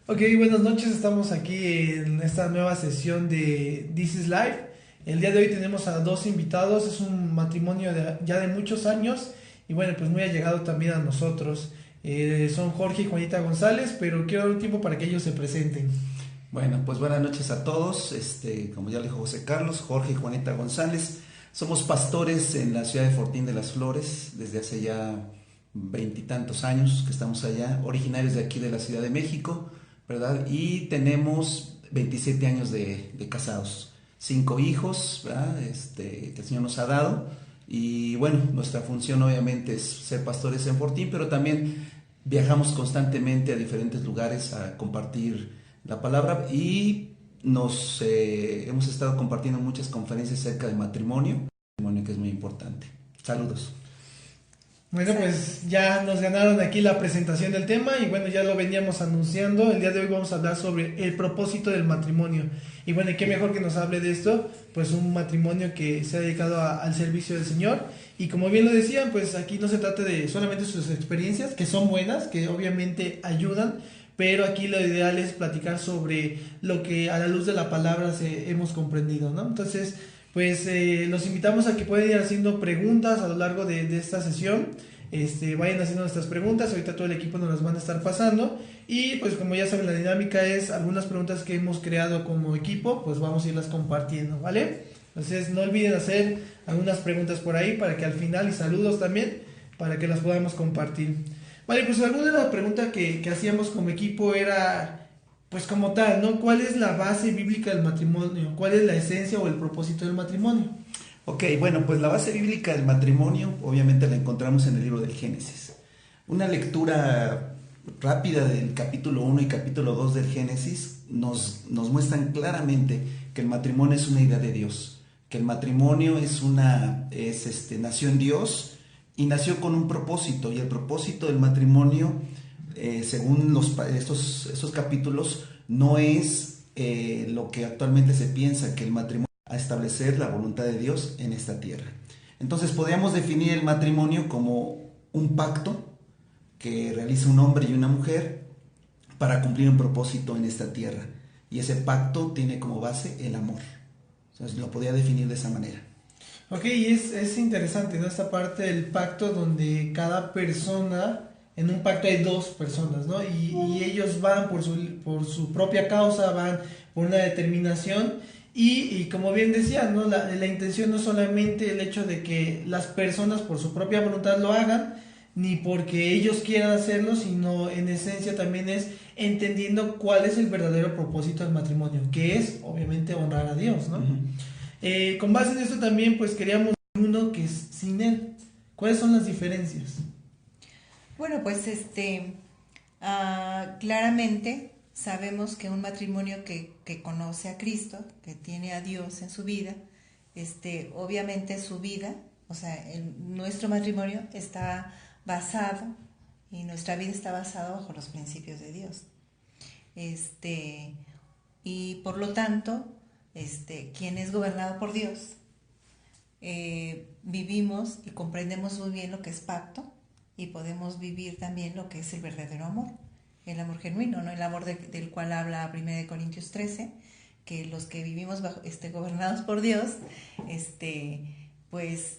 Ok, buenas noches, estamos aquí en esta nueva sesión de This is Life. El día de hoy tenemos a dos invitados, es un matrimonio ya de muchos años y bueno, pues muy allegado también a nosotros. Son Jorge y Juanita González, pero quiero dar un tiempo para que ellos se presenten. Bueno, pues buenas noches a todos. Como ya le dijo José Carlos, Jorge y Juanita González. Somos pastores en la ciudad de Fortín de las Flores desde hace ya veintitantos años que estamos allá, originarios de aquí de la Ciudad de México, ¿verdad? Y tenemos 27 años de casados, 5 hijos, ¿verdad? Que el Señor nos ha dado. Y bueno, nuestra función obviamente es ser pastores en Fortín, pero también viajamos constantemente a diferentes lugares a compartir la palabra y hemos estado compartiendo muchas conferencias acerca de matrimonio que es muy importante. Saludos. Bueno, pues ya nos ganaron aquí la presentación del tema y bueno, ya lo veníamos anunciando. El día de hoy vamos a hablar sobre el propósito del matrimonio. Y bueno, ¿y qué mejor que nos hable de esto? Pues un matrimonio que se ha dedicado al servicio del Señor. Y como bien lo decían, pues aquí no se trata de solamente sus experiencias, que son buenas, que obviamente ayudan, pero aquí lo ideal es platicar sobre lo que a la luz de la palabra hemos comprendido, ¿no? Entonces, pues los invitamos a que puedan ir haciendo preguntas a lo largo de esta sesión. Vayan haciendo nuestras preguntas, ahorita todo el equipo nos las van a estar pasando y pues como ya saben la dinámica es algunas preguntas que hemos creado como equipo, pues vamos a irlas compartiendo, ¿vale? Entonces no olviden hacer algunas preguntas por ahí para que al final, y saludos también, para que las podamos compartir. Vale, pues alguna de las preguntas que hacíamos como equipo era, pues como tal, ¿no? ¿Cuál es la base bíblica del matrimonio? ¿Cuál es la esencia o el propósito del matrimonio? Ok, bueno, pues la base bíblica del matrimonio obviamente la encontramos en el libro del Génesis. Una lectura rápida del capítulo 1 y capítulo 2 del Génesis nos muestran claramente que el matrimonio es una idea de Dios, que el matrimonio nació en Dios y nació con un propósito, y el propósito del matrimonio, según estos capítulos, no es lo que actualmente se piensa, que el matrimonio a establecer la voluntad de Dios en esta tierra. Entonces podríamos definir el matrimonio como un pacto que realiza un hombre y una mujer para cumplir un propósito en esta tierra. Y ese pacto tiene como base el amor. Entonces lo podría definir de esa manera. Ok, y es interesante, ¿no? Esta parte del pacto donde cada persona, en un pacto hay dos personas, ¿no? Y ellos van por su propia causa, van por una determinación y como bien decía, ¿no? La intención no es solamente el hecho de que las personas por su propia voluntad lo hagan, ni porque ellos quieran hacerlo, sino en esencia también es entendiendo cuál es el verdadero propósito del matrimonio, que es obviamente honrar a Dios, ¿no? Uh-huh. Con base en esto también pues queríamos uno que es sin él. ¿Cuáles son las diferencias? Bueno, pues claramente sabemos que un matrimonio que conoce a Cristo, que tiene a Dios en su vida, obviamente su vida, o sea, nuestro matrimonio está basado y nuestra vida está basada bajo los principios de Dios. Este, y por lo tanto, quien es gobernado por Dios, vivimos y comprendemos muy bien lo que es pacto y podemos vivir también lo que es el verdadero amor, el amor genuino, ¿no? El amor del cual habla 1 Corintios 13, que los que vivimos gobernados por Dios, pues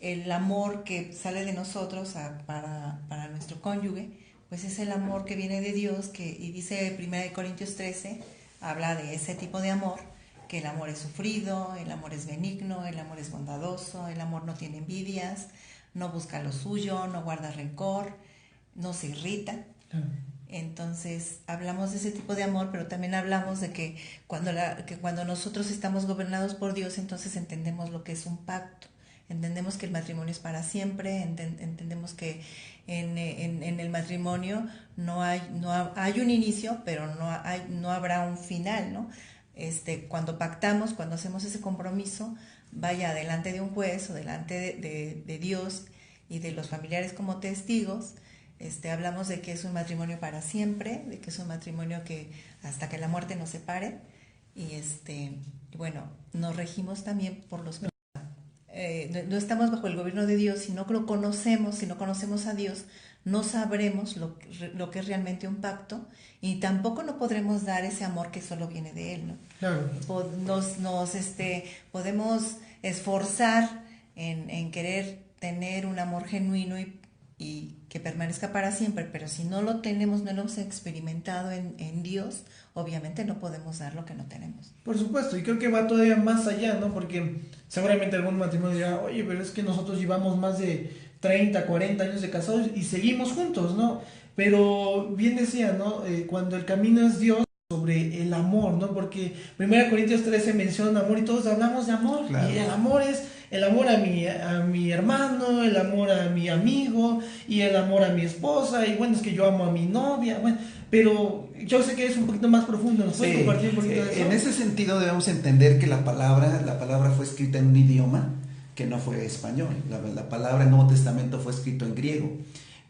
el amor que sale de nosotros para nuestro cónyuge, pues es el amor que viene de Dios, y dice 1 Corintios 13, habla de ese tipo de amor, que el amor es sufrido, el amor es benigno, el amor es bondadoso, el amor no tiene envidias, no busca lo suyo, no guarda rencor, no se irrita. Entonces hablamos de ese tipo de amor, pero también hablamos de que cuando nosotros estamos gobernados por Dios, entonces entendemos lo que es un pacto. Entendemos que el matrimonio es para siempre, entendemos que en el matrimonio no hay un inicio, pero no habrá un final, ¿no? Cuando pactamos, cuando hacemos ese compromiso, vaya delante de un juez o delante de Dios y de los familiares como testigos, hablamos de que es un matrimonio para siempre, de que es un matrimonio que hasta que la muerte nos separe, y bueno, nos regimos también por los no estamos bajo el gobierno de Dios. Si no lo conocemos, si no conocemos a Dios, no sabremos lo que es realmente un pacto y tampoco no podremos dar ese amor que solo viene de Él, ¿no? Claro. Podemos esforzar en querer tener un amor genuino y que permanezca para siempre, pero si no lo tenemos, no lo hemos experimentado en Dios, obviamente no podemos dar lo que no tenemos. Por supuesto, y creo que va todavía más allá, ¿no? Porque seguramente algún matrimonio dirá, oye, pero es que nosotros llevamos más de 30, 40 años de casados y seguimos juntos, ¿no? Pero bien decía, ¿no? Cuando el camino es Dios, sobre el amor, ¿no? Porque 1 Corintios 13 menciona amor y todos hablamos de amor, claro. Y el amor es el amor a mi hermano, el amor a mi amigo y el amor a mi esposa, y bueno, es que yo amo a mi novia, bueno, pero yo sé que es un poquito más profundo. ¿Nos puedes compartir un poquito de eso? En ese sentido debemos entender que la palabra fue escrita en un idioma que no fue español. La palabra en Nuevo Testamento fue escrito en griego.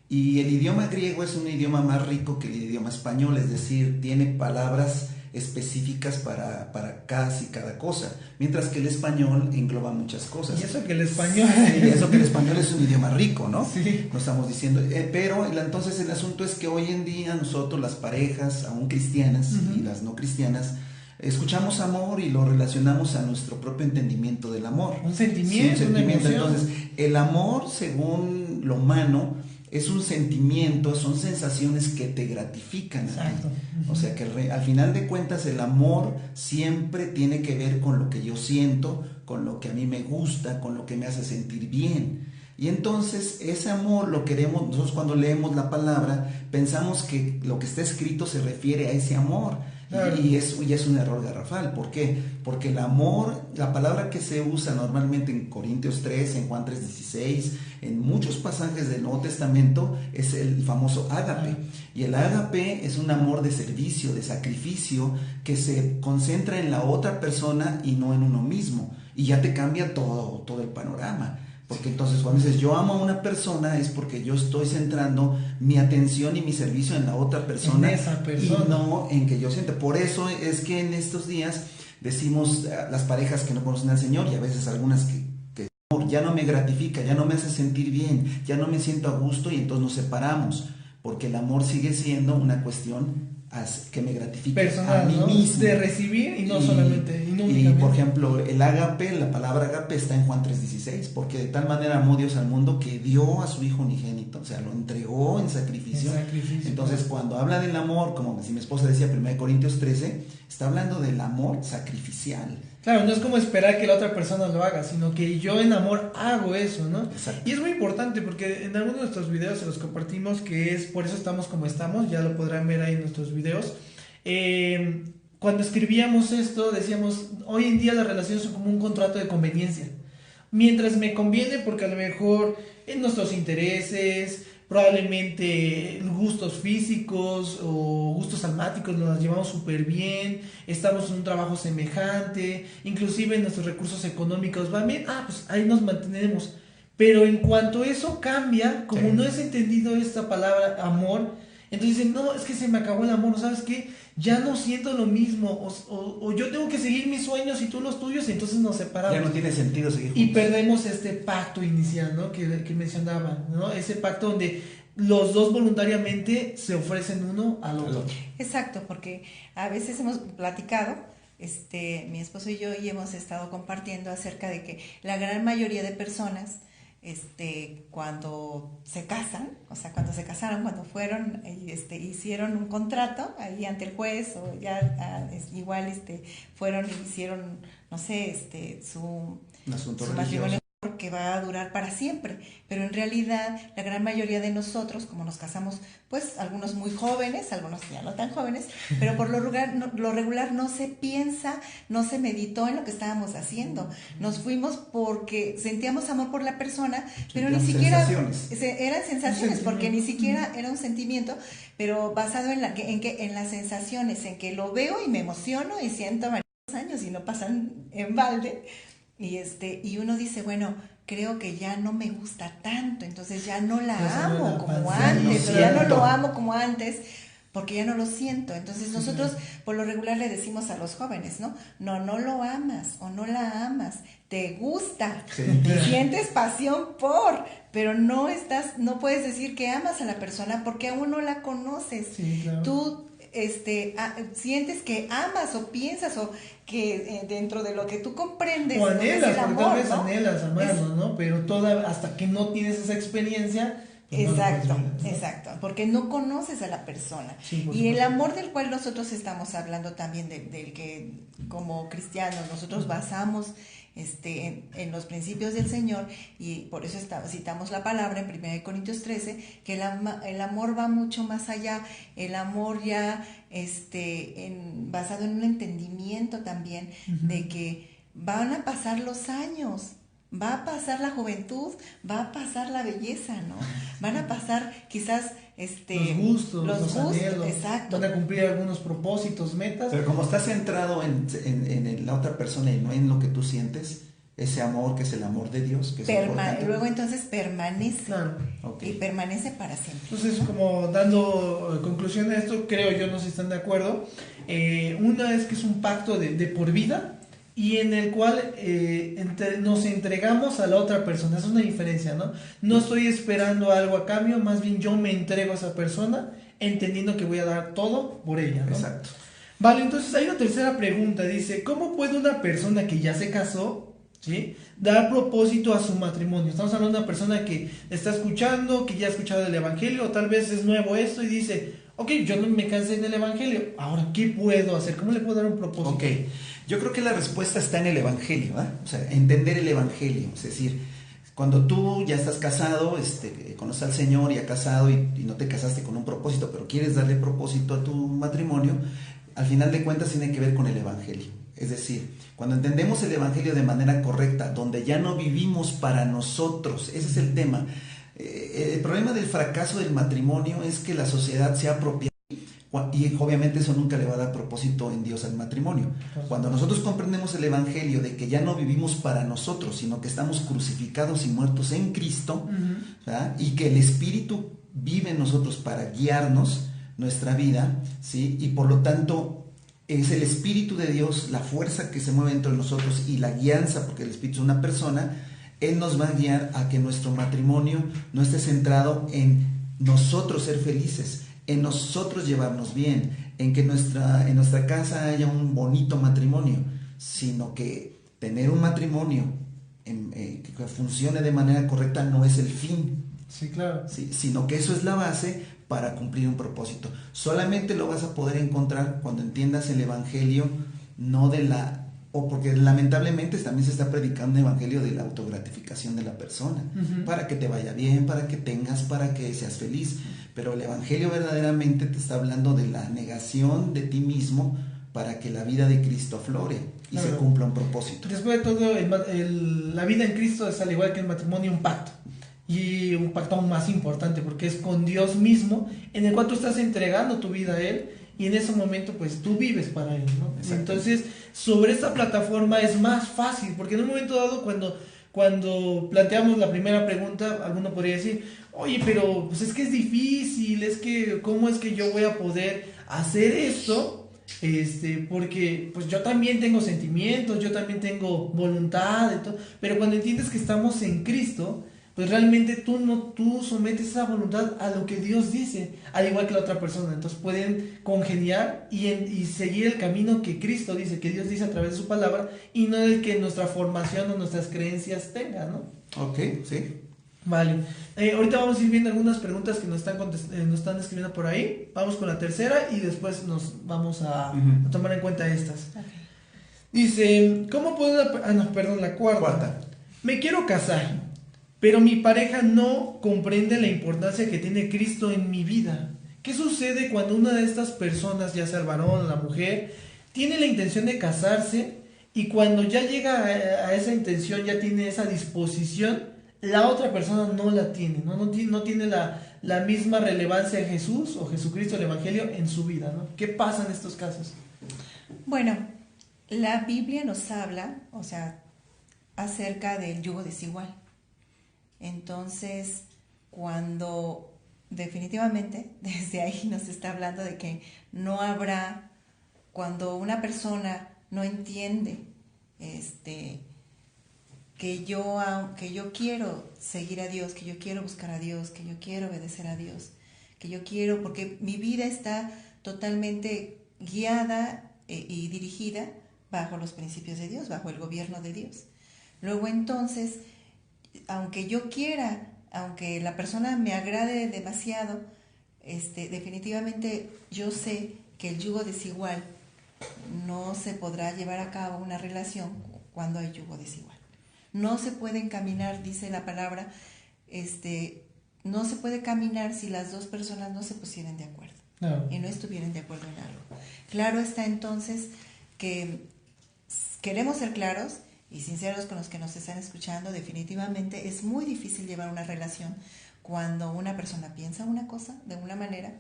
Y el idioma griego es un idioma más rico que el idioma español, es decir, tiene palabras específicas para casi cada cosa, mientras que el español engloba muchas cosas. Y eso que el español... Sí, eso que el español es un idioma rico, ¿no? Sí. No estamos diciendo... pero entonces el asunto es que hoy en día nosotros, las parejas, aún cristianas y las no cristianas, escuchamos amor y lo relacionamos a nuestro propio entendimiento del amor. Un sentimiento, sí, un sentimiento. Una emoción. Entonces, el amor, según lo humano, es un sentimiento, son sensaciones que te gratifican. Exacto. O sea que al final de cuentas el amor siempre tiene que ver con lo que yo siento, con lo que a mí me gusta, con lo que me hace sentir bien. Y entonces ese amor lo queremos, nosotros cuando leemos la palabra pensamos que lo que está escrito se refiere a ese amor. Claro. Y es un error garrafal. ¿Por qué? Porque el amor, la palabra que se usa normalmente en Corintios 3, en Juan 3:16, en muchos pasajes del Nuevo Testamento, es el famoso ágape. Y el ágape es un amor de servicio, de sacrificio, que se concentra en la otra persona y no en uno mismo. Y ya te cambia todo el panorama. Porque entonces cuando dices yo amo a una persona es porque yo estoy centrando mi atención y mi servicio en la otra persona, en esa persona. Y no en que yo sienta. Por eso es que en estos días decimos a las parejas que no conocen al Señor, y a veces algunas que ya no me gratifica, ya no me hace sentir bien, ya no me siento a gusto, y entonces nos separamos, porque el amor sigue siendo una cuestión que me gratifique personal, a mí, ¿no? mismo. De recibir y no solamente, y no únicamente. Y por ejemplo, el ágape, la palabra ágape está en Juan 3:16, porque de tal manera amó Dios al mundo que dio a su Hijo unigénito, o sea, lo entregó en sacrificio. Entonces, cuando habla del amor, como si mi esposa decía 1 Corintios 13, está hablando del amor sacrificial. Claro, no es como esperar que la otra persona lo haga, sino que yo en amor hago eso, ¿no? Exacto. Y es muy importante porque en algunos de nuestros videos se los compartimos, que es por eso estamos como estamos, ya lo podrán ver ahí en nuestros videos. Cuando escribíamos esto, decíamos, hoy en día las relaciones son como un contrato de conveniencia. Mientras me conviene, porque a lo mejor en nuestros intereses, probablemente gustos físicos o gustos almáticos nos llevamos súper bien, estamos en un trabajo semejante, inclusive nuestros recursos económicos van bien, pues ahí nos mantenemos. Pero en cuanto eso cambia, como no es entendido esta palabra amor, entonces dicen, no, es que se me acabó el amor, ¿sabes qué? Ya no siento lo mismo, o yo tengo que seguir mis sueños y tú los tuyos, y entonces nos separamos. Ya no tiene sentido seguir juntos. Y perdemos este pacto inicial, ¿no? Que mencionaba, ¿no? Ese pacto donde los dos voluntariamente se ofrecen uno al otro. Exacto, porque a veces hemos platicado, mi esposo y yo, y hemos estado compartiendo acerca de que la gran mayoría de personas, cuando se casan, o sea, cuando se casaron, cuando fueron, hicieron un contrato ahí ante el juez, o ya igual, fueron y hicieron, no sé, su matrimonio que va a durar para siempre, pero en realidad la gran mayoría de nosotros, como nos casamos, pues algunos muy jóvenes, algunos ya no tan jóvenes, pero por lo regular no se piensa, no se meditó en lo que estábamos haciendo, nos fuimos porque sentíamos amor por la persona, pero ni siquiera eran sensaciones, porque ni siquiera era un sentimiento, pero basado en las sensaciones, en que lo veo y me emociono y siento varios años y no pasan en balde. Y uno dice, bueno, creo que ya no me gusta tanto, entonces ya no la amo como antes, ya no lo amo como antes, porque ya no lo siento. Entonces nosotros por lo regular le decimos a los jóvenes, ¿no? No lo amas o no la amas, te gusta, sientes pasión por, pero no puedes decir que amas a la persona porque aún no la conoces. Sí, claro. Tú sientes que amas o piensas o que dentro de lo que tú comprendes o anhelas, es el porque amor, tal vez ¿no? anhelas amarlo, ¿no? Pero hasta que no tienes esa experiencia, pues Exacto, no lo puedes ver, ¿no? exacto, porque no conoces a la persona. Sí, por y el supuesto. amor del cual nosotros estamos hablando también, del que como cristianos nosotros basamos en los principios del Señor, y por eso citamos la palabra en 1 Corintios 13, que el amor va mucho más allá, el amor ya basado en un entendimiento también de que van a pasar los años, va a pasar la juventud, va a pasar la belleza, ¿no? Van a pasar quizás los gustos, los anhelos, exacto. van a cumplir algunos propósitos, metas. Pero como estás centrado en la otra persona y no en lo que tú sientes, ese amor que es el amor de Dios, que es importante. Luego entonces permanece, Claro. Okay. y permanece para siempre. Entonces, como dando conclusión a esto, creo yo, no sé si están de acuerdo, una es que es un pacto de por vida, y en el cual nos entregamos a la otra persona. Es una diferencia, ¿no? No estoy esperando algo a cambio, más bien yo me entrego a esa persona entendiendo que voy a dar todo por ella, ¿no? Exacto. Vale, entonces hay una tercera pregunta, dice, ¿cómo puede una persona que ya se casó, ¿sí?, dar propósito a su matrimonio? Estamos hablando de una persona que está escuchando, que ya ha escuchado el evangelio, o tal vez es nuevo esto y dice, ok, yo no me cansé del evangelio, ahora, ¿qué puedo hacer? ¿Cómo le puedo dar un propósito? Ok, yo creo que la respuesta está en el evangelio, ¿verdad? O sea, entender el evangelio, es decir, cuando tú ya estás casado, conoces al Señor y has casado y no te casaste con un propósito, pero quieres darle propósito a tu matrimonio, al final de cuentas tiene que ver con el evangelio. Es decir, cuando entendemos el evangelio de manera correcta, donde ya no vivimos para nosotros, ese es el tema. El problema del fracaso del matrimonio es que la sociedad se ha apropiado, y obviamente eso nunca le va a dar propósito en Dios al matrimonio. Cuando nosotros comprendemos el evangelio de que ya no vivimos para nosotros, sino que estamos crucificados y muertos en Cristo, ¿verdad?, y que el Espíritu vive en nosotros para guiarnos nuestra vida, ¿sí?, y por lo tanto es el Espíritu de Dios la fuerza que se mueve dentro de nosotros y la guianza, porque el Espíritu es una persona. Él nos va a guiar a que nuestro matrimonio no esté centrado en nosotros ser felices, en nosotros llevarnos bien, en que en nuestra casa haya un bonito matrimonio, sino que tener un matrimonio que funcione de manera correcta no es el fin. Sí, claro. Sí, sino que eso es la base para cumplir un propósito. Solamente lo vas a poder encontrar cuando entiendas el evangelio, porque lamentablemente también se está predicando el evangelio de la autogratificación de la persona, para que te vaya bien, para que tengas, para que seas feliz. Pero el evangelio verdaderamente te está hablando de la negación de ti mismo para que la vida de Cristo aflore y se cumpla un propósito. Después de todo, la vida en Cristo es, al igual que el matrimonio, un pacto. Y un pacto aún más importante, porque es con Dios mismo, en el cual tú estás entregando tu vida a Él, y en ese momento pues tú vives para Él, ¿no? Entonces, sobre esta plataforma es más fácil, porque en un momento dado, cuando planteamos la primera pregunta, alguno podría decir, oye, pero pues es que es difícil, es que ¿cómo es que yo voy a poder hacer esto? Porque pues yo también tengo sentimientos, yo también tengo voluntad y todo, pero cuando entiendes que estamos en Cristo, pues realmente tú sometes esa voluntad a lo que Dios dice, al igual que la otra persona. Entonces pueden congeniar y seguir el camino que Cristo dice, que Dios dice a través de su palabra, y no el que nuestra formación o nuestras creencias tengan, ¿no? Ok, sí. Vale. Ahorita vamos a ir viendo algunas preguntas que nos están escribiendo por ahí. Vamos con la tercera y después nos vamos a tomar en cuenta estas. Okay. Dice, ¿cómo puedo...? La cuarta. Me quiero casar, pero mi pareja no comprende la importancia que tiene Cristo en mi vida. ¿Qué sucede cuando una de estas personas, ya sea el varón o la mujer, tiene la intención de casarse, y cuando ya llega a esa intención, ya tiene esa disposición, la otra persona no la tiene, no tiene la misma relevancia de Jesús o Jesucristo, el Evangelio, en su vida, ¿no? ¿Qué pasa en estos casos? Bueno, la Biblia nos habla, acerca del yugo desigual. Entonces, cuando definitivamente desde ahí nos está hablando de que no habrá, cuando una persona no entiende que yo quiero seguir a Dios, que yo quiero buscar a Dios, que yo quiero obedecer a Dios, que yo quiero, porque mi vida está totalmente guiada y dirigida bajo los principios de Dios, bajo el gobierno de Dios. Luego entonces, aunque yo quiera, aunque la persona me agrade demasiado, definitivamente yo sé que el yugo desigual no se podrá llevar a cabo una relación cuando hay yugo desigual. No se puede encaminar, dice la palabra, no se puede caminar si las dos personas no se pusieran de acuerdo y no estuvieran de acuerdo en algo. Claro está entonces que queremos ser claros y sinceros con los que nos están escuchando. Definitivamente es muy difícil llevar una relación cuando una persona piensa una cosa de una manera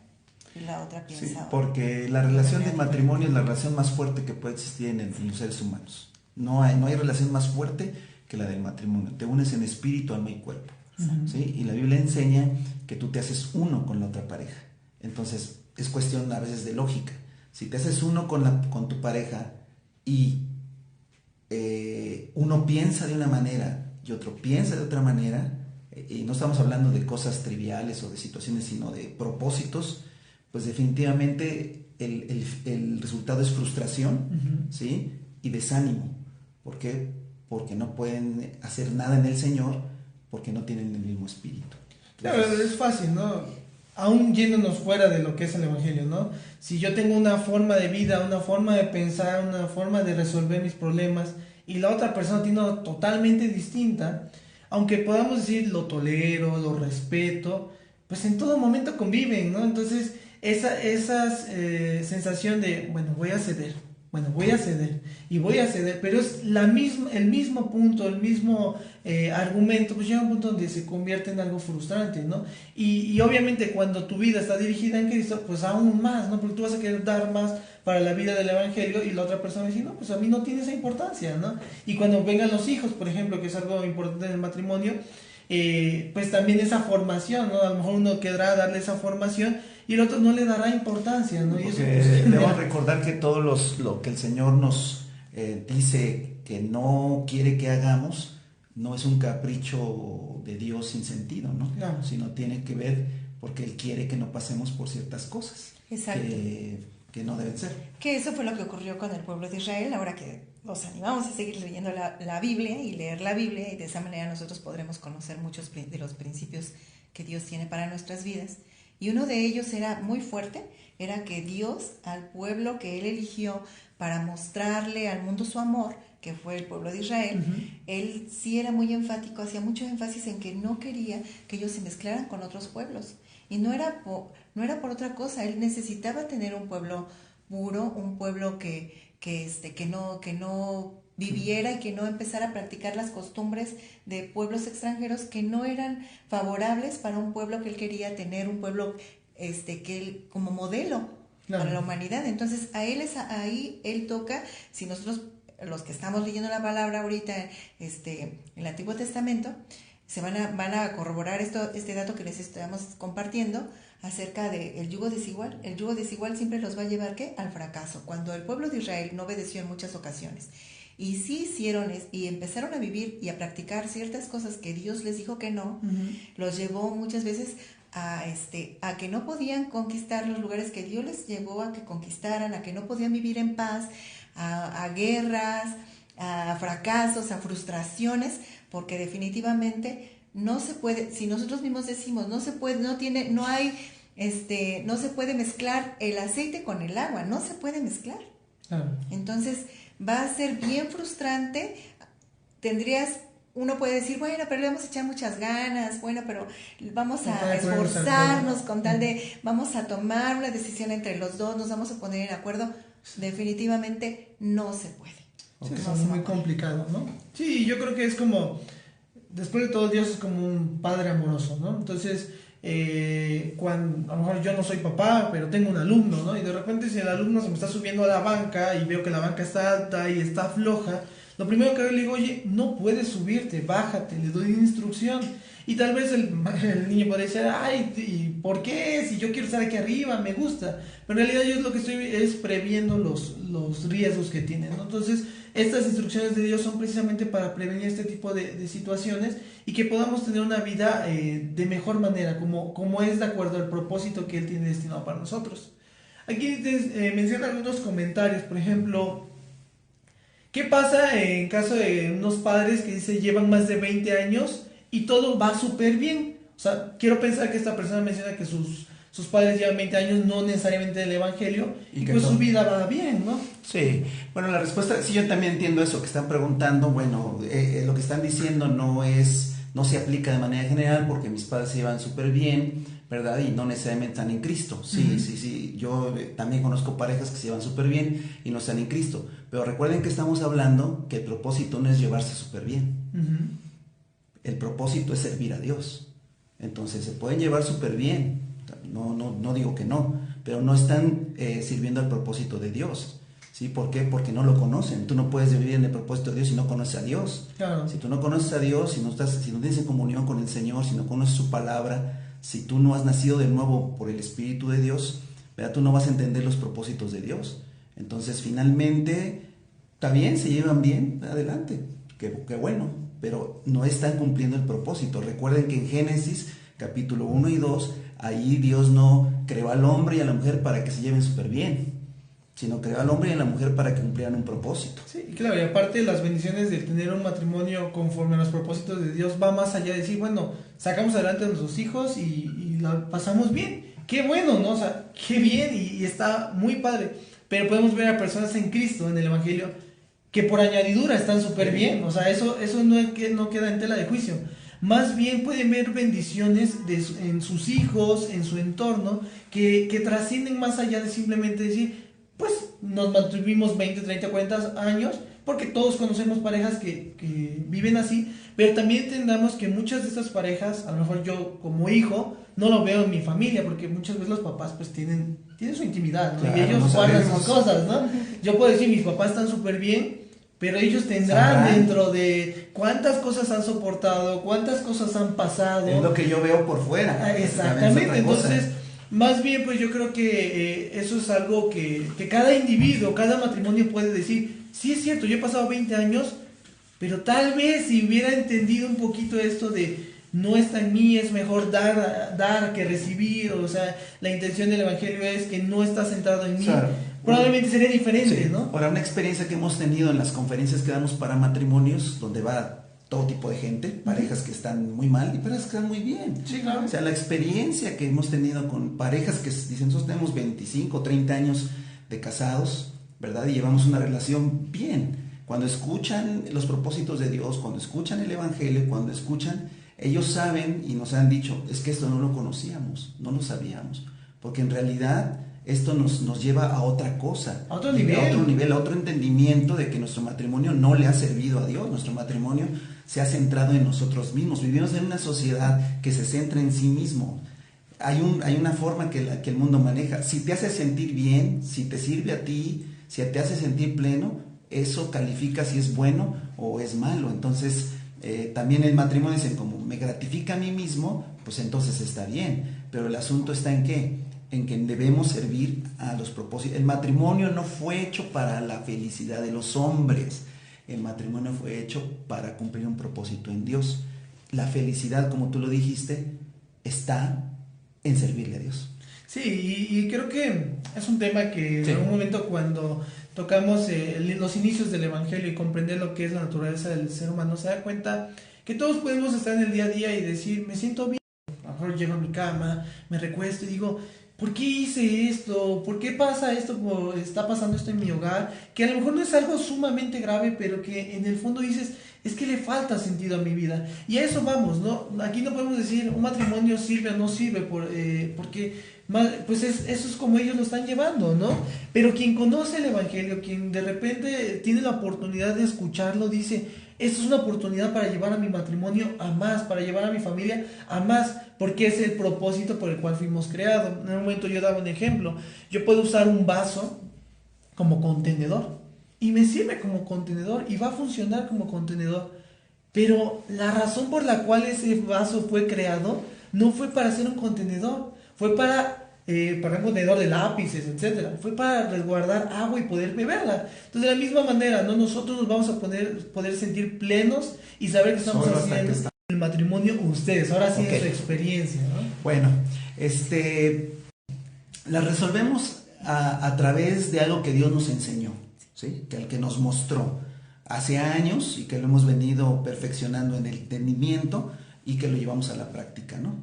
y la otra piensa otra. Porque la relación de matrimonio es la relación más fuerte que puede existir en los seres humanos. No hay relación más fuerte que la del matrimonio. Te unes en espíritu, alma y cuerpo. ¿Sí? Y la Biblia enseña que tú te haces uno con la otra pareja. Entonces es cuestión a veces de lógica. Si te haces uno con tu pareja y uno piensa de una manera y otro piensa de otra manera, y no estamos hablando de cosas triviales o de situaciones, sino de propósitos, pues definitivamente el resultado es frustración, ¿sí? Y desánimo. ¿Por qué? Porque no pueden hacer nada en el Señor porque no tienen el mismo espíritu. Entonces, claro, es fácil, ¿no? Aún yéndonos fuera de lo que es el Evangelio, ¿no? Si yo tengo una forma de vida, una forma de pensar, una forma de resolver mis problemas y la otra persona tiene una totalmente distinta, aunque podamos decir lo tolero, lo respeto, pues en todo momento conviven, ¿no? Entonces esa sensación de, bueno, voy a ceder y voy a ceder, pero es el mismo punto, el mismo argumento, pues llega un punto donde se convierte en algo frustrante, ¿no? Y obviamente cuando tu vida está dirigida en Cristo, pues aún más, ¿no? Porque tú vas a querer dar más para la vida del Evangelio y la otra persona dice, no, pues a mí no tiene esa importancia, ¿no? Y cuando vengan los hijos, por ejemplo, que es algo importante en el matrimonio, pues también esa formación, ¿no? A lo mejor uno querrá darle esa formación y el otro no le dará importancia, ¿no? Y eso, pues, debemos recordar que todo lo que el Señor nos dice que no quiere que hagamos, no es un capricho de Dios sin sentido, ¿no? No. Sino tiene que ver porque Él quiere que no pasemos por ciertas cosas. Exacto. Que no deben ser. Que eso fue lo que ocurrió con el pueblo de Israel. Ahora que los animamos a seguir leyendo la Biblia y leer la Biblia, y de esa manera nosotros podremos conocer muchos de los principios que Dios tiene para nuestras vidas. Y uno de ellos era muy fuerte, era que Dios al pueblo que Él eligió para mostrarle al mundo su amor, que fue el pueblo de Israel, Él sí era muy enfático, hacía mucho énfasis en que no quería que ellos se mezclaran con otros pueblos. Y no era por otra cosa. Él necesitaba tener un pueblo puro, un pueblo que no viviera y que no empezara a practicar las costumbres de pueblos extranjeros que no eran favorables para un pueblo que él quería tener, un pueblo que él como modelo para la humanidad. Entonces ahí él toca, si nosotros los que estamos leyendo la palabra ahorita en el Antiguo Testamento, se van a corroborar este dato que les estamos compartiendo acerca del yugo desigual. El yugo desigual siempre los va a llevar, ¿qué? Al fracaso. Cuando el pueblo de Israel no obedeció en muchas ocasiones y sí hicieron y empezaron a vivir y a practicar ciertas cosas que Dios les dijo que no, los llevó muchas veces a que no podían conquistar los lugares que Dios les llevó a que conquistaran, a que no podían vivir en paz, a guerras, a fracasos, a frustraciones, porque definitivamente no se puede, si nosotros mismos decimos, no se puede, no se puede mezclar el aceite con el agua, no se puede mezclar. Entonces va a ser bien frustrante. Uno puede decir, bueno, pero le vamos a echar muchas ganas, bueno, pero vamos a esforzarnos con tal de, vamos a tomar una decisión entre los dos, nos vamos a poner en acuerdo. Definitivamente no se puede. Sí, es muy complicado, ¿no? Sí, yo creo que es como, después de todo, Dios es como un padre amoroso, ¿no? Entonces, cuando a lo mejor yo no soy papá, pero tengo un alumno, ¿no? Y de repente si el alumno se me está subiendo a la banca y veo que la banca está alta y está floja, lo primero que le digo, oye, no puedes subirte, bájate, le doy una instrucción. Y tal vez el niño podría decir, ay, ¿y por qué? Si yo quiero estar aquí arriba, me gusta. Pero en realidad yo lo que estoy es previendo los riesgos que tienen, ¿no? Entonces, estas instrucciones de Dios son precisamente para prevenir este tipo de situaciones y que podamos tener una vida de mejor manera, como es de acuerdo al propósito que Él tiene destinado para nosotros. Aquí menciona algunos comentarios, por ejemplo, ¿qué pasa en caso de unos padres que se llevan más de 20 años y todo va súper bien? O sea, quiero pensar que esta persona menciona que sus padres llevan 20 años, no necesariamente del Evangelio, y pues su vida va bien, ¿no? Sí, bueno, la respuesta, sí, yo también entiendo eso que están preguntando. Bueno, lo que están diciendo no se aplica de manera general porque mis padres se llevan súper bien, ¿verdad? Y no necesariamente están en Cristo. Sí, sí, yo también conozco parejas que se llevan súper bien y no están en Cristo. Pero recuerden que estamos hablando que el propósito no es llevarse súper bien. El propósito es servir a Dios. Entonces se pueden llevar súper bien, no digo que no, pero no están sirviendo al propósito de Dios. ¿Sí? ¿Por qué? Porque no lo conocen. Tú no puedes vivir en el propósito de Dios si no conoces a Dios. Claro. Si tú no conoces a Dios, si no tienes en comunión con el Señor, si no conoces su palabra, si tú no has nacido de nuevo por el Espíritu de Dios, ¿verdad? Tú no vas a entender los propósitos de Dios. Entonces, finalmente, está bien, se llevan bien, adelante, qué bueno, pero no están cumpliendo el propósito. Recuerden que en Génesis, capítulo 1 y 2, ahí Dios no creó al hombre y a la mujer para que se lleven súper bien, sino creó al hombre y a la mujer para que cumplieran un propósito. Sí, claro, y aparte las bendiciones de tener un matrimonio conforme a los propósitos de Dios va más allá de decir, bueno, sacamos adelante a nuestros hijos y la pasamos bien. Qué bueno, ¿no? O sea, qué bien y está muy padre. Pero podemos ver a personas en Cristo, en el Evangelio, que por añadidura están súper bien. O sea, eso no queda en tela de juicio. Más bien pueden ver bendiciones en sus hijos, en su entorno, que trascienden más allá de simplemente decir, pues nos mantuvimos 20, 30, 40 años, porque todos conocemos parejas que viven así, pero también entendamos que muchas de estas parejas, a lo mejor yo como hijo, no lo veo en mi familia, porque muchas veces los papás pues tienen su intimidad, ¿no? Claro, y ellos guardan sus cosas, ¿no? Yo puedo decir, mis papás están súper bien, pero ellos tendrán dentro de cuántas cosas han soportado, cuántas cosas han pasado. Es lo que yo veo por fuera. Exactamente, entonces... Más bien, pues yo creo que eso es algo que cada individuo, cada matrimonio puede decir, sí es cierto, yo he pasado 20 años, pero tal vez si hubiera entendido un poquito esto de no está en mí, es mejor dar que recibir, o sea, la intención del Evangelio es que no está centrado en mí, claro, probablemente sería diferente, sí, ¿no? Ahora, una experiencia que hemos tenido en las conferencias que damos para matrimonios, donde va todo tipo de gente, parejas que están muy mal y parejas que están muy bien. Sí, claro. O sea, la experiencia que hemos tenido con parejas que dicen, nosotros tenemos 25, 30 años de casados, ¿verdad? Y llevamos una relación bien. Cuando escuchan los propósitos de Dios, cuando escuchan el Evangelio, cuando escuchan, ellos saben y nos han dicho, es que esto no lo conocíamos, no lo sabíamos, porque en realidad esto nos lleva a otra cosa, a otro nivel, a otro entendimiento de que nuestro matrimonio no le ha servido a Dios, nuestro matrimonio se ha centrado en nosotros mismos. Vivimos en una sociedad que se centra en sí mismo. Hay una forma que el mundo maneja. Si te hace sentir bien, si te sirve a ti, si te hace sentir pleno, eso califica si es bueno o es malo. Entonces, también el matrimonio dicen, como me gratifica a mí mismo, pues entonces está bien. Pero el asunto está en ¿qué? En que debemos servir a los propósitos. El matrimonio no fue hecho para la felicidad de los hombres. El matrimonio fue hecho para cumplir un propósito en Dios. La felicidad, como tú lo dijiste, está en servirle a Dios. Sí, y creo que es un tema que en algún momento cuando tocamos los inicios del Evangelio y comprender lo que es la naturaleza del ser humano, se da cuenta que todos podemos estar en el día a día y decir, me siento bien. A lo mejor llego a mi cama, me recuesto y digo, ¿por qué hice esto? ¿Por qué pasa esto? ¿Está pasando esto en mi hogar? Que a lo mejor no es algo sumamente grave, pero que en el fondo dices, es que le falta sentido a mi vida. Y a eso vamos, ¿no? Aquí no podemos decir, un matrimonio sirve o no sirve, porque pues eso es como ellos lo están llevando, ¿no? Pero quien conoce el Evangelio, quien de repente tiene la oportunidad de escucharlo, dice, esto es una oportunidad para llevar a mi matrimonio a más, para llevar a mi familia a más, porque es el propósito por el cual fuimos creados. En un momento yo daba un ejemplo, yo puedo usar un vaso como contenedor, y me sirve como contenedor, y va a funcionar como contenedor, Pero la razón por la cual ese vaso fue creado no fue para ser un contenedor, fue para un contenedor de lápices, etcétera. Fue para resguardar agua y poder beberla. Entonces, de la misma manera, ¿no? Nosotros nos vamos a poder sentir plenos y saber que estamos haciendo el matrimonio ustedes. Ahora sí es su experiencia, ¿no? Bueno, la resolvemos a través de algo que Dios nos enseñó, ¿sí? Que nos mostró hace años y que lo hemos venido perfeccionando en el entendimiento y que lo llevamos a la práctica, ¿no?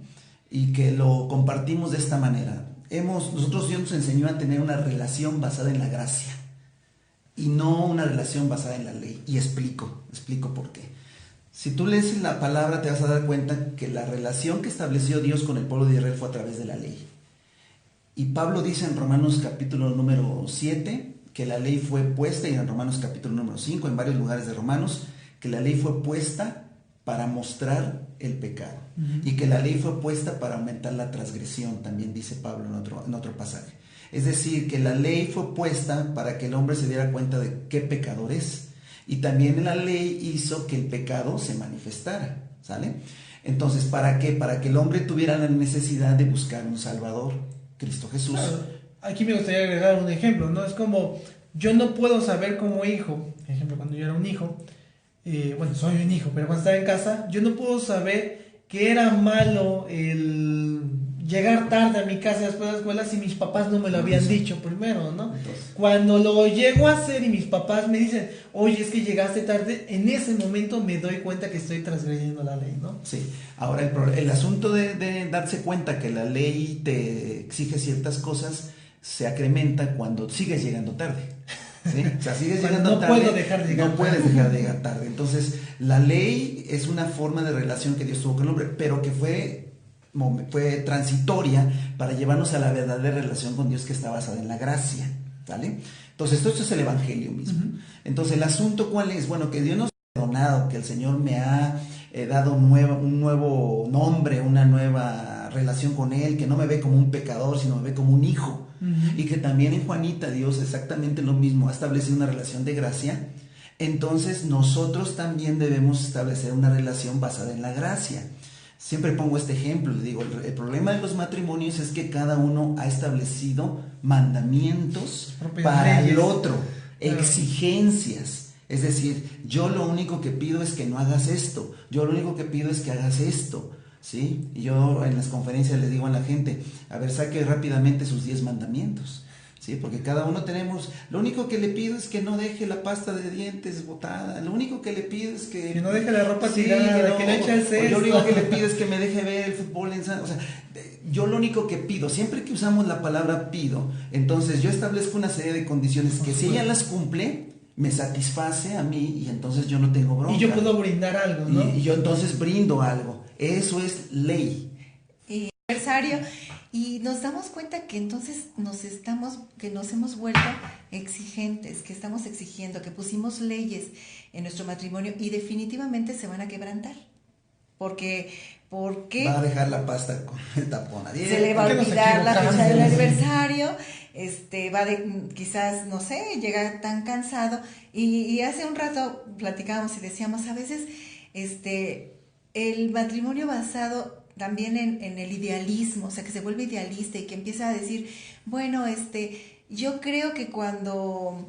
Y que lo compartimos de esta manera. Nosotros Dios nos enseñó a tener una relación basada en la gracia y no una relación basada en la ley. Y explico por qué. Si tú lees la palabra te vas a dar cuenta que la relación que estableció Dios con el pueblo de Israel fue a través de la ley. Y Pablo dice en Romanos capítulo número 7 que la ley fue puesta, y en Romanos capítulo número 5, en varios lugares de Romanos, que la ley fue puesta para mostrar el pecado. Y que la ley fue puesta para aumentar la transgresión, también dice Pablo en otro pasaje. Es decir, que la ley fue puesta para que el hombre se diera cuenta de qué pecador es. Y también la ley hizo que el pecado se manifestara, ¿sale? Entonces, ¿para qué? Para que el hombre tuviera la necesidad de buscar un Salvador, Cristo Jesús. Claro. Aquí me gustaría agregar un ejemplo, ¿no? Es como, yo no puedo saber como hijo, por ejemplo, cuando yo era un hijo, bueno, soy un hijo, pero cuando estaba en casa, yo no puedo saber que era malo el llegar tarde a mi casa después de la escuela si mis papás no me lo habían dicho primero, ¿no? Cuando lo llego a hacer y mis papás me dicen, oye, es que llegaste tarde, en ese momento me doy cuenta que estoy transgrediendo la ley, ¿no? Sí, ahora el asunto de darse cuenta que la ley te exige ciertas cosas se acrementa cuando sigues llegando tarde. ¿Sí? O sea, sigues llegando tarde. No puedes dejar de llegar tarde. Entonces, la ley es una forma de relación que Dios tuvo con el hombre, pero que fue transitoria para llevarnos a la verdadera relación con Dios que está basada en la gracia. ¿Vale? Entonces, esto es el evangelio mismo. Entonces, el asunto, ¿cuál es? Bueno, que Dios nos ha perdonado, que el Señor me ha dado un nuevo nombre, una nueva relación con Él, que no me ve como un pecador, sino me ve como un hijo. Y que también en Juanita Dios exactamente lo mismo, ha establecido una relación de gracia. Entonces nosotros también debemos establecer una relación basada en la gracia. Siempre pongo este ejemplo, les digo, el problema de los matrimonios es que cada uno ha establecido mandamientos para el otro, exigencias. Es decir, yo lo único que pido es que no hagas esto, yo lo único que pido es que hagas esto. ¿Sí? Y yo en las conferencias les digo a la gente, a ver, saque rápidamente sus 10 mandamientos, ¿sí? Porque cada uno tenemos, lo único que le pido es que no deje la pasta de dientes botada, lo único que le pido es que no deje la ropa tirada, que le eche el cesto. Yo lo único que le pido es que me deje ver el fútbol o sea, yo lo único que pido, siempre que usamos la palabra pido, entonces yo establezco una serie de condiciones que si ella las cumple, me satisface a mí y entonces yo no tengo bronca. Y yo puedo brindar algo, ¿no? Y yo entonces brindo algo. Eso es ley. Y aniversario. Y nos damos cuenta que entonces nos hemos vuelto exigentes, que estamos exigiendo, que pusimos leyes en nuestro matrimonio y definitivamente se van a quebrantar. Porque va a dejar la pasta con el tapón abierto. Se le va a olvidar la fecha del aniversario, quizás, no sé, llega tan cansado. Y hace un rato platicábamos y decíamos, a veces, el matrimonio basado también en el idealismo, o sea, que se vuelve idealista y que empieza a decir, bueno, yo creo que cuando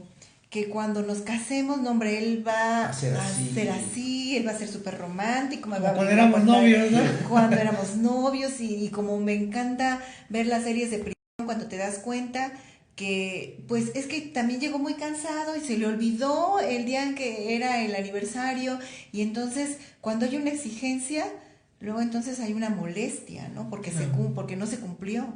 nos casemos, no, hombre, él va a ser así, él va a ser súper romántico. Cuando éramos novios, ¿no? Cuando éramos novios y como me encanta ver las series de prisión, cuando te das cuenta que pues es que también llegó muy cansado y se le olvidó el día en que era el aniversario y entonces cuando hay una exigencia, luego entonces hay una molestia, ¿no? Porque no se cumplió.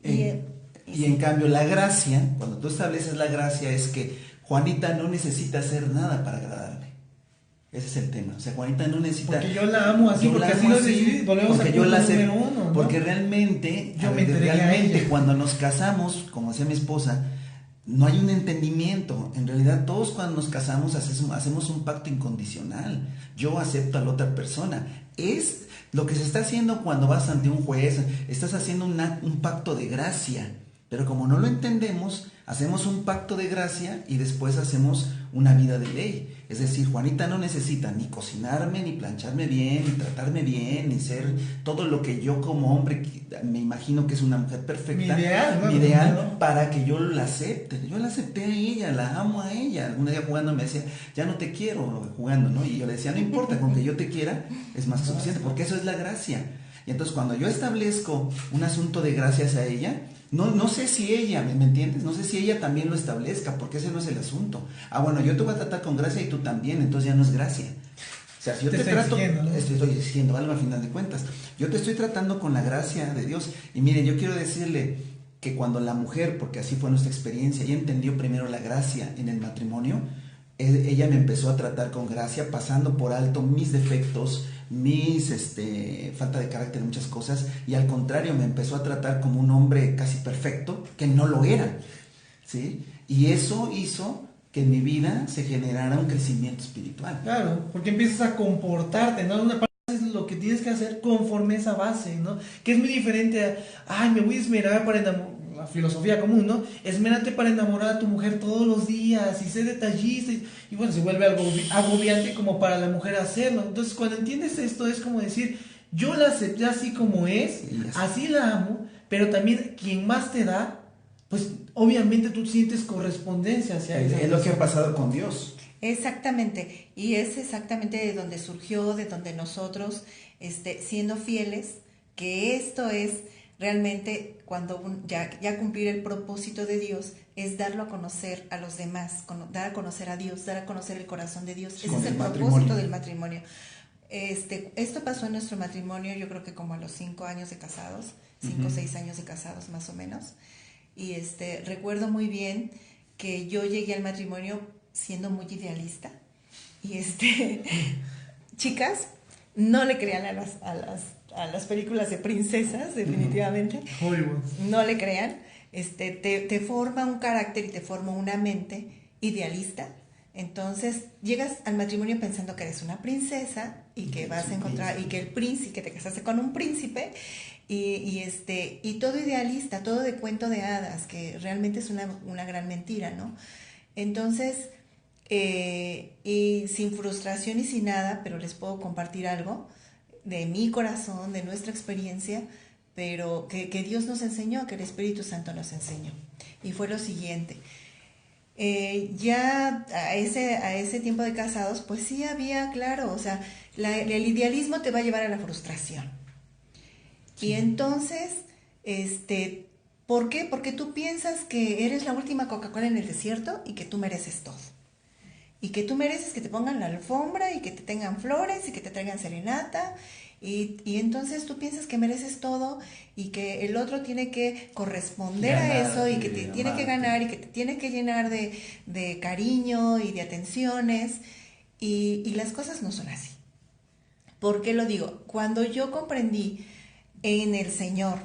Y en cambio la gracia, cuando tú estableces la gracia es que Juanita no necesita hacer nada para agradarme. Ese es el tema. O sea, Juanita no necesita... Porque yo la amo así, porque así lo decidí, volvemos al punto número uno, ¿no? Porque realmente, realmente cuando nos casamos, como decía mi esposa, no hay un entendimiento. En realidad todos cuando nos casamos hacemos un pacto incondicional. Yo acepto a la otra persona. Es lo que se está haciendo cuando vas ante un juez. Estás haciendo un pacto de gracia. Pero como no lo entendemos, hacemos un pacto de gracia y después hacemos una vida de ley. Es decir, Juanita no necesita ni cocinarme, ni plancharme bien, ni tratarme bien, ni ser todo lo que yo como hombre me imagino que es una mujer perfecta. Mi ideal, ¿no? Mi ideal para que yo la acepte. Yo la acepté a ella, la amo a ella. Algún día jugando me decía, ya no te quiero, jugando, ¿no? Y yo le decía, no importa, con que yo te quiera es más que suficiente, porque eso es la gracia. Y entonces cuando yo establezco un asunto de gracia hacia ella, no sé si ella, ¿me entiendes? No sé si ella también lo establezca, porque ese no es el asunto. Ah, bueno, yo te voy a tratar con gracia y tú también, entonces ya no es gracia. O sea, si yo te trato, estoy exigiendo algo al final de cuentas. Yo te estoy tratando con la gracia de Dios. Y miren, yo quiero decirle que cuando la mujer, porque así fue nuestra experiencia, ella entendió primero la gracia en el matrimonio, ella me empezó a tratar con gracia, pasando por alto mis defectos, mis falta de carácter en muchas cosas, y al contrario me empezó a tratar como un hombre casi perfecto, que no lo era, ¿sí? Y eso hizo que en mi vida se generara un crecimiento espiritual. Claro, porque empiezas a comportarte, ¿no? Una parte es lo que tienes que hacer conforme a esa base, ¿no? Que es muy diferente a, ay, me voy a esmerar para enamorar, la filosofía común, ¿no? Esmérate para enamorar a tu mujer todos los días y sé detallista y bueno, se vuelve algo agobiante como para la mujer hacerlo. Entonces, cuando entiendes esto es como decir, yo la acepté así como es, así la amo, pero también quien más te da, pues obviamente tú sientes correspondencia hacia ella. Es lo que ha pasado con Dios. Exactamente, y es exactamente de donde surgió, de donde nosotros, siendo fieles, que esto es realmente cuando ya cumplir el propósito de Dios es darlo a conocer a los demás, dar a conocer a Dios, dar a conocer el corazón de Dios. Ese es el propósito del matrimonio. Esto pasó en nuestro matrimonio, yo creo que como a los 5 años de casados, 5 o 6 años de casados más o menos. Y recuerdo muy bien que yo llegué al matrimonio siendo muy idealista. Y chicas, no le crean a las películas de princesas, definitivamente. Hollywood. No le crean. Te forma un carácter y te forma una mente idealista. Entonces llegas al matrimonio pensando que eres una princesa y que vas a encontrar, y que el príncipe, que te casaste con un príncipe, y todo idealista, todo de cuento de hadas, que realmente es una gran mentira, ¿no? Entonces, y sin frustración y sin nada, pero les puedo compartir algo de mi corazón, de nuestra experiencia, pero que Dios nos enseñó, que el Espíritu Santo nos enseñó. Y fue lo siguiente. Ya a ese tiempo de casados, pues sí había, claro, o sea, el idealismo te va a llevar a la frustración. Sí. Y entonces, ¿por qué? Porque tú piensas que eres la última Coca-Cola en el desierto y que tú mereces todo. Y que tú mereces que te pongan la alfombra y que te tengan flores y que te traigan serenata. Y entonces tú piensas que mereces todo y que el otro tiene que corresponder a eso y que te tiene que ganar y que te tiene que llenar de cariño y de atenciones. Y las cosas no son así. ¿Por qué lo digo? Cuando yo comprendí en el Señor,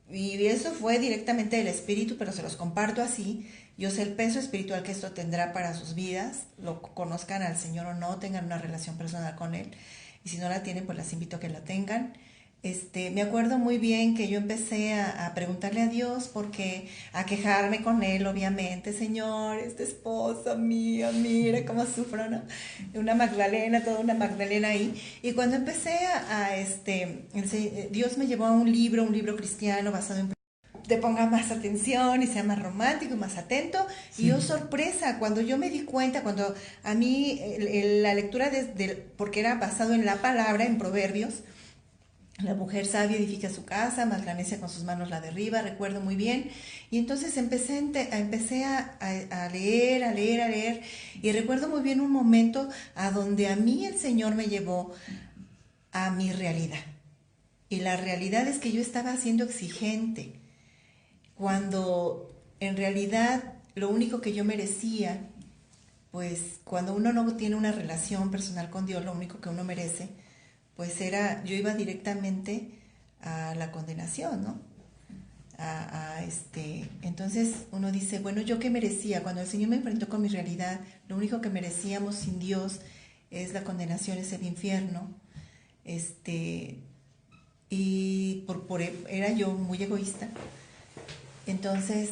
y eso fue directamente del Espíritu, pero se los comparto así, yo sé el peso espiritual que esto tendrá para sus vidas, lo conozcan al Señor o no, tengan una relación personal con Él, y si no la tienen, pues las invito a que la tengan. Me acuerdo muy bien que yo empecé a preguntarle a Dios, porque a quejarme con Él, obviamente, Señor, esta esposa mía, mira cómo sufro, ¿no? Una Magdalena, toda una Magdalena ahí. Y cuando empecé Dios me llevó a un libro cristiano basado en te ponga más atención y sea más romántico y más atento. Sí. Y oh sorpresa, cuando yo me di cuenta, cuando a mí la lectura porque era basado en la palabra, en Proverbios, la mujer sabia edifica su casa, mas la necia con sus manos la derriba, recuerdo muy bien. Y entonces empecé a leer, y recuerdo muy bien un momento a donde a mí el Señor me llevó a mi realidad. Y la realidad es que yo estaba siendo exigente, cuando en realidad lo único que yo merecía, pues cuando uno no tiene una relación personal con Dios, lo único que uno merece, pues yo iba directamente a la condenación, ¿no? Entonces uno dice, bueno, ¿yo qué merecía? Cuando el Señor me enfrentó con mi realidad, lo único que merecíamos sin Dios es la condenación, es el infierno. Y era yo muy egoísta. Entonces,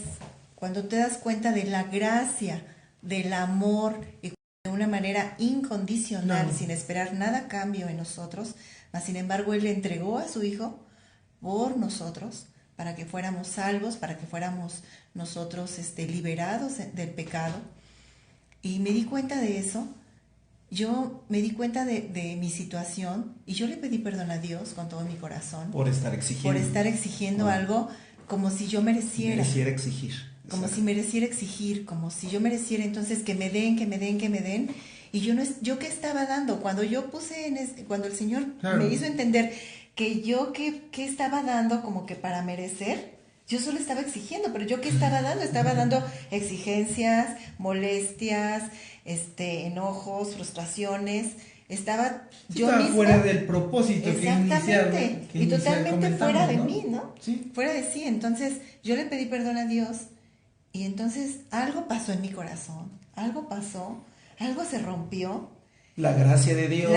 cuando te das cuenta de la gracia, del amor, y de una manera incondicional, sin esperar nada a cambio en nosotros, mas sin embargo Él le entregó a su Hijo por nosotros, para que fuéramos salvos, para que fuéramos nosotros liberados del pecado. Y me di cuenta de eso, yo me di cuenta de mi situación, y yo le pedí perdón a Dios con todo mi corazón. Por estar exigiendo. Algo como si yo mereciera. Mereciera exigir. Como Exacto. si mereciera exigir, como si yo mereciera entonces que me den. Y yo qué estaba dando, cuando yo puse cuando el Señor me hizo entender que yo qué estaba dando como que para merecer, yo solo estaba exigiendo, pero yo qué estaba dando exigencias, molestias, enojos, frustraciones, estaba misma fuera del propósito exactamente, y totalmente fuera de ¿no? mí, ¿no? Sí. Fuera de sí. Entonces yo le pedí perdón a Dios, y entonces algo pasó en mi corazón, algo se rompió. La gracia de Dios.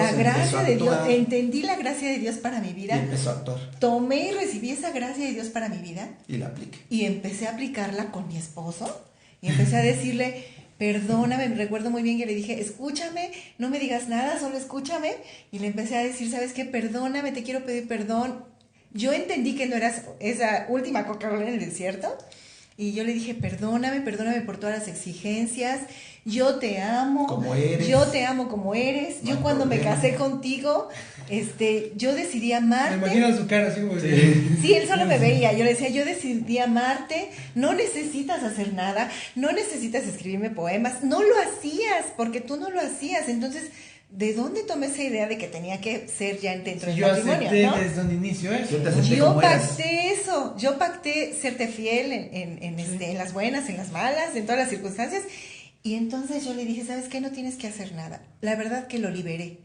Entendí la gracia de Dios para mi vida. Y empezó a actuar. Tomé y recibí esa gracia de Dios para mi vida. Y la apliqué. Y empecé a aplicarla con mi esposo. Y empecé a decirle, perdóname, me recuerdo muy bien que le dije, escúchame, no me digas nada, solo escúchame. Y le empecé a decir, ¿sabes qué? Perdóname, te quiero pedir perdón. Yo entendí que no eras esa última Coca-Cola en el desierto. Y yo le dije, perdóname por todas las exigencias. Yo te amo. Como eres. Yo te amo como eres. No yo cuando problema. me casé contigo, yo decidí amarte. Me imagino su cara así como Sí, él solo me veía. Yo le decía, yo decidí amarte. No necesitas hacer nada. No necesitas escribirme poemas. No lo hacías, porque tú no lo hacías. Entonces, ¿de dónde tomé esa idea de que tenía que ser ya dentro del matrimonio? Yo ¿no? acepté desde un inicio eso. Yo pacté eso. Yo pacté serte fiel en las buenas, en las malas, en todas las circunstancias. Y entonces yo le dije, ¿sabes qué? No tienes que hacer nada. La verdad que lo liberé.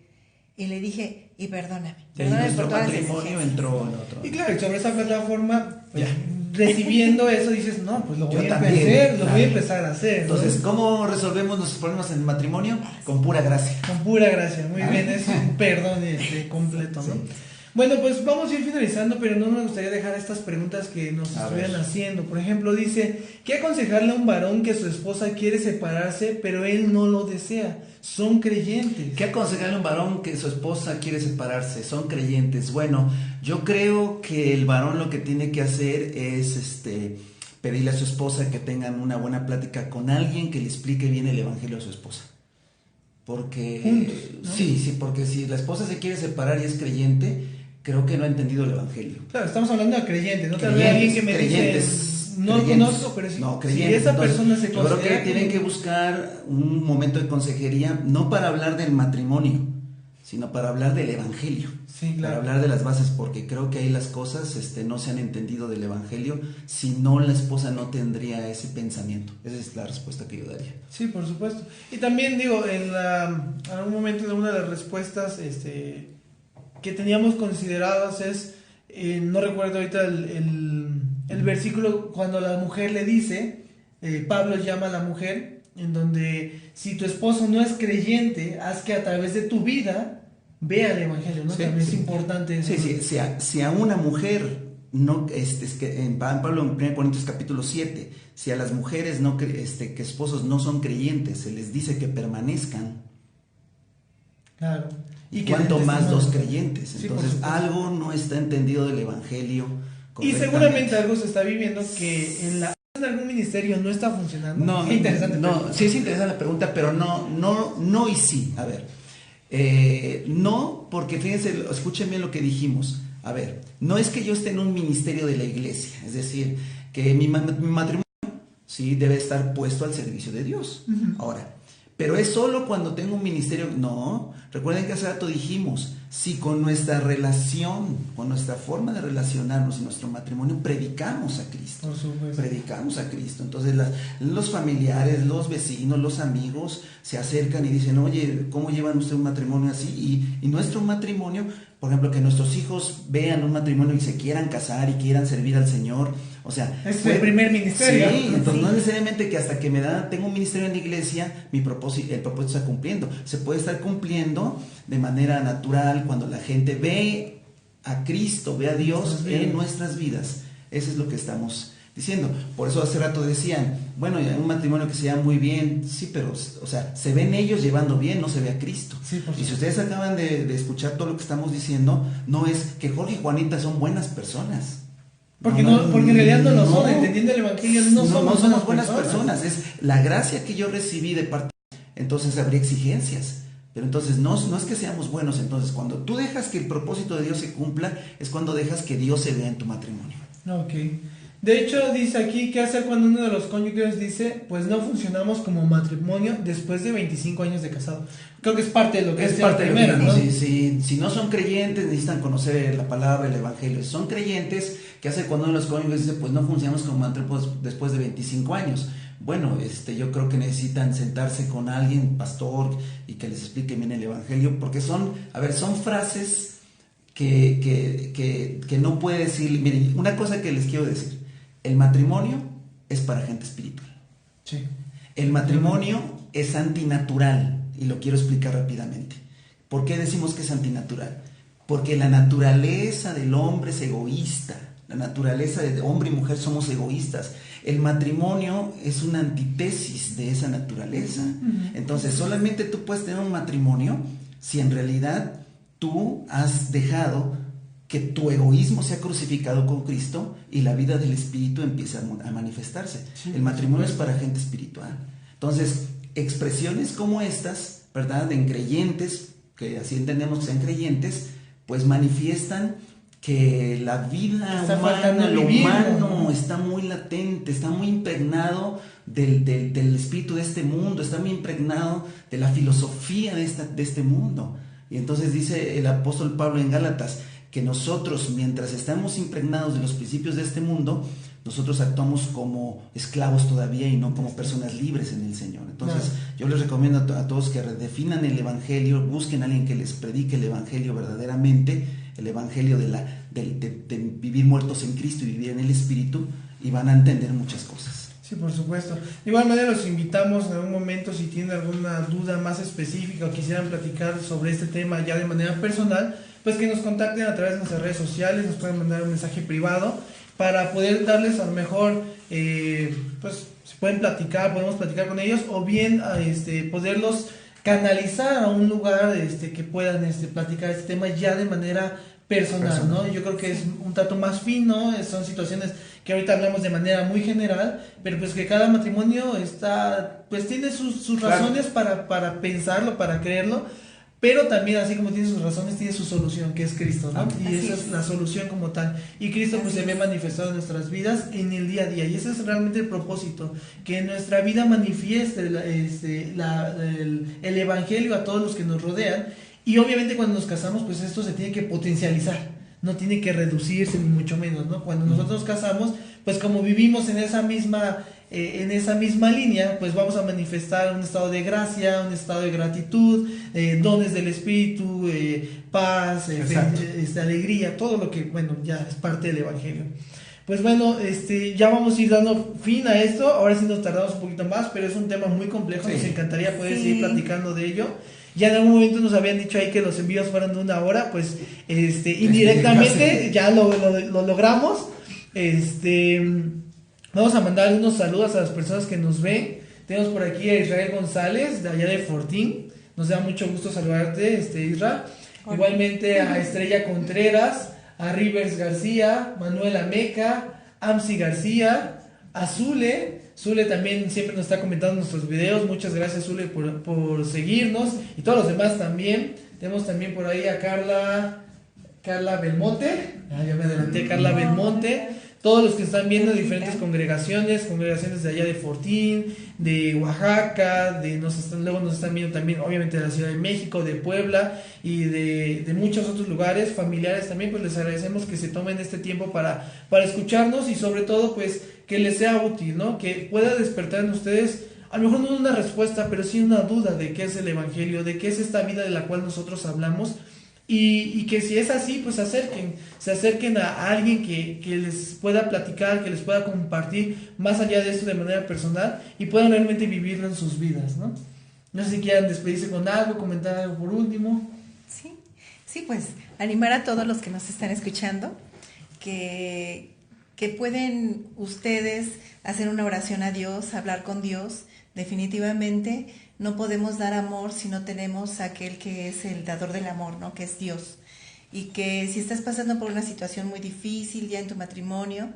Y le dije, y perdóname. Perdóname por todas las matrimonio exigencias. entró en otro. Y claro, y sobre esa plataforma, pues, recibiendo eso, dices, no, pues lo voy a empezar a hacer. Entonces, ¿no? ¿cómo resolvemos nuestros problemas en el matrimonio? Con pura gracia. Con pura gracia, muy bien, es un perdón completo, ¿no? Bueno, pues vamos a ir finalizando, pero no me gustaría dejar estas preguntas que nos estuvieran haciendo. Por ejemplo, dice, ¿qué aconsejarle a un varón que su esposa quiere separarse, pero él no lo desea? Son creyentes. ¿Qué aconsejarle a un varón que su esposa quiere separarse? Son creyentes. Bueno, yo creo que el varón lo que tiene que hacer es pedirle a su esposa que tengan una buena plática con alguien que le explique bien el evangelio a su esposa. Porque juntos, ¿no? Sí, porque si la esposa se quiere separar y es creyente, creo que no ha entendido el evangelio. Claro, estamos hablando de creyentes, no tal vez alguien que me dice, no conozco, pero si esa persona se considera. Yo creo que tienen que buscar un momento de consejería, no para hablar del matrimonio, sino para hablar del evangelio. Sí, claro. Para hablar de las bases, porque creo que ahí las cosas no se han entendido del evangelio, si no la esposa no tendría ese pensamiento. Esa es la respuesta que yo daría. Sí, por supuesto. Y también digo, en algún momento de una de las respuestas que teníamos consideradas es, no recuerdo ahorita el versículo, cuando la mujer le dice, Pablo llama a la mujer, en donde si tu esposo no es creyente, haz que a través de tu vida vea el evangelio, ¿no? Sí, también sí. es importante eso. Sí, si a una mujer, no, es que en Pablo en 1 Corintios capítulo 7, si a las mujeres que esposos no son creyentes, se les dice que permanezcan. Claro. Y cuanto más dos creyentes. Sí, Entonces, algo no está entendido del evangelio. Y seguramente algo se está viviendo que en algún ministerio no está funcionando. No, Qué interesante. sí es interesante la pregunta, pero no y sí. A ver, no, porque fíjense, escuchen bien lo que dijimos. A ver, no es que yo esté en un ministerio de la iglesia, es decir, que mi matrimonio sí debe estar puesto al servicio de Dios. Uh-huh. Ahora, pero es solo cuando tengo un ministerio. No, recuerden que hace rato dijimos, si con nuestra relación, con nuestra forma de relacionarnos en nuestro matrimonio predicamos a Cristo. Por supuesto. Predicamos a Cristo. Entonces los familiares, los vecinos, los amigos se acercan y dicen, oye, ¿cómo llevan usted un matrimonio así? Y nuestro matrimonio, por ejemplo, que nuestros hijos vean un matrimonio y se quieran casar y quieran servir al Señor. O sea, es el primer ministerio. Sí, entonces no necesariamente que hasta que tengo un ministerio en la iglesia, el propósito está cumpliendo. Se puede estar cumpliendo de manera natural cuando la gente ve a Cristo, ve a Dios en nuestras vidas. Eso es lo que estamos diciendo. Por eso hace rato decían, bueno, un matrimonio que se lleva muy bien, sí, pero, o sea, se ven ellos llevando bien, no se ve a Cristo. Sí, y si ustedes acaban de escuchar todo lo que estamos diciendo, no es que Jorge y Juanita son buenas personas. Porque en realidad no lo son, entendiendo el Evangelio, no somos buenas personas. Es la gracia que yo recibí de parte. Entonces habría exigencias. Pero entonces no es que seamos buenos. Entonces cuando tú dejas que el propósito de Dios se cumpla, es cuando dejas que Dios se vea en tu matrimonio. Ok. De hecho, dice aquí, ¿qué hacer cuando uno de los cónyuges dice, pues no funcionamos como matrimonio después de 25 años de casado? Creo que es parte de lo que es parte primero, ¿no? Si no son creyentes, necesitan conocer la palabra, el evangelio. Si son creyentes, ¿qué hace cuando uno de los cónyuges dice, pues no funcionamos como matrimonio después de 25 años? Bueno, yo creo que necesitan sentarse con alguien, pastor, y que les explique bien el evangelio, porque son frases que no puede decir. Miren, una cosa que les quiero decir: el matrimonio es para gente espiritual. Sí. El matrimonio es antinatural, y lo quiero explicar rápidamente. ¿Por qué decimos que es antinatural? Porque la naturaleza del hombre es egoísta. La naturaleza de hombre y mujer somos egoístas. El matrimonio es una antítesis de esa naturaleza. Entonces, solamente tú puedes tener un matrimonio si en realidad tú has dejado que tu egoísmo sea crucificado con Cristo y la vida del Espíritu empieza a manifestarse. Sí, el matrimonio es para gente espiritual. Entonces, expresiones como estas, ¿verdad?, en creyentes, que así entendemos que sean creyentes, pues manifiestan que la vida humana, lo humano, está muy latente, está muy impregnado del espíritu de este mundo, está muy impregnado de la filosofía de este mundo. Y entonces dice el apóstol Pablo en Gálatas que nosotros, mientras estamos impregnados de los principios de este mundo, nosotros actuamos como esclavos todavía y no como personas libres en el Señor. Entonces, yo les recomiendo a todos que redefinan el evangelio, busquen a alguien que les predique el evangelio verdaderamente, el evangelio de vivir muertos en Cristo y vivir en el Espíritu, y van a entender muchas cosas. Sí, por supuesto. De igual manera los invitamos en algún momento, si tienen alguna duda más específica o quisieran platicar sobre este tema ya de manera personal, pues que nos contacten a través de nuestras redes sociales, nos pueden mandar un mensaje privado para poder darles a lo mejor, pues se pueden platicar, podemos platicar con ellos, o bien poderlos canalizar a un lugar que puedan platicar este tema ya de manera personal, ¿no? Yo creo que es un trato más fino, son situaciones que ahorita hablamos de manera muy general, pero pues que cada matrimonio pues tiene sus razones para pensarlo, para creerlo, pero también así como tiene sus razones, tiene su solución, que es Cristo, ¿no? Y esa es la solución como tal. Y Cristo pues se ve manifestado en nuestras vidas en el día a día, y ese es realmente el propósito, que en nuestra vida manifieste el evangelio a todos los que nos rodean. Y obviamente cuando nos casamos, pues esto se tiene que potencializar, no tiene que reducirse ni mucho menos, ¿no? Cuando nosotros nos casamos, pues como vivimos en esa misma línea, pues vamos a manifestar un estado de gracia, un estado de gratitud, dones del Espíritu, paz, alegría, todo lo que, bueno, ya es parte del Evangelio. Pues bueno, ya vamos a ir dando fin a esto. Ahora sí nos tardamos un poquito más, pero es un tema muy complejo, nos encantaría poder seguir platicando de ello. Ya en algún momento nos habían dicho ahí que los envíos fueran de 1 hora, pues indirectamente ya lo logramos. Vamos a mandar unos saludos a las personas que nos ven. Tenemos por aquí a Israel González, de allá de Fortín. Nos da mucho gusto saludarte, Isra. Igualmente a Estrella Contreras, a Rivers García, Manuel Ameca, Amsi García, a Zule también siempre nos está comentando nuestros videos. Muchas gracias, Zule, por seguirnos, y todos los demás también. Tenemos también por ahí a Carla Belmonte, ya me adelanté, Carla Belmonte. Todos los que están viendo diferentes congregaciones de allá de Fortín, de Oaxaca, luego nos están viendo también obviamente de la Ciudad de México, de Puebla y de muchos otros lugares, familiares también. Pues les agradecemos que se tomen este tiempo para escucharnos, y sobre todo pues que les sea útil, ¿no? Que pueda despertar en ustedes, a lo mejor no una respuesta, pero sí una duda de qué es el Evangelio, de qué es esta vida de la cual nosotros hablamos. Y que si es así, pues se acerquen a alguien que les pueda platicar, que les pueda compartir más allá de esto de manera personal, y puedan realmente vivirlo en sus vidas, ¿no? No sé si quieran despedirse con algo, comentar algo por último. Sí, pues animar a todos los que nos están escuchando que que pueden ustedes hacer una oración a Dios, hablar con Dios. Definitivamente no podemos dar amor si no tenemos a aquel que es el dador del amor, ¿no? Que es Dios. Y que si estás pasando por una situación muy difícil ya en tu matrimonio,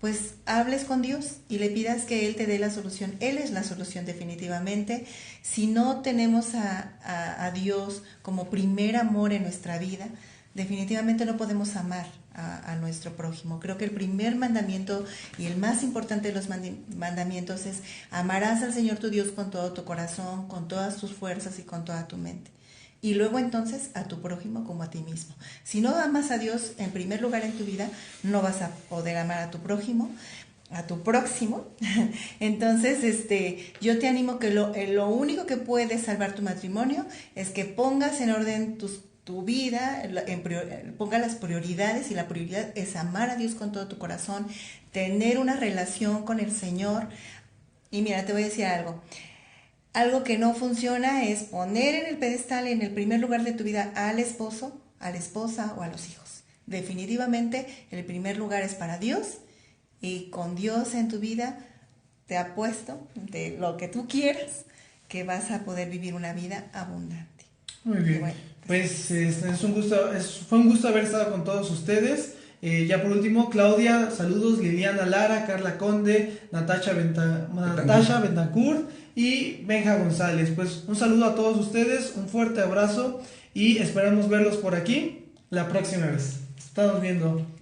pues hables con Dios y le pidas que Él te dé la solución. Él es la solución definitivamente. Si no tenemos a Dios como primer amor en nuestra vida, definitivamente no podemos amar a nuestro prójimo. Creo que el primer mandamiento y el más importante de los mandamientos es: amarás al Señor tu Dios con todo tu corazón, con todas tus fuerzas y con toda tu mente. Y luego entonces a tu prójimo como a ti mismo. Si no amas a Dios en primer lugar en tu vida, no vas a poder amar a tu prójimo, a tu próximo. Entonces, yo te animo que lo único que puede salvar tu matrimonio es que pongas en orden tu vida, ponga las prioridades, y la prioridad es amar a Dios con todo tu corazón, tener una relación con el Señor. Y mira, te voy a decir algo que no funciona es poner en el pedestal, en el primer lugar de tu vida, al esposo, a la esposa o a los hijos. Definitivamente el primer lugar es para Dios, y con Dios en tu vida te apuesto de lo que tú quieras que vas a poder vivir una vida abundante. Muy bien, bueno, pues es un gusto, fue un gusto haber estado con todos ustedes. Ya por último, Claudia, saludos, Liliana Lara, Carla Conde, Natasha Bentancur y Benja González. Pues un saludo a todos ustedes, un fuerte abrazo y esperamos verlos por aquí la próxima vez. Estamos viendo.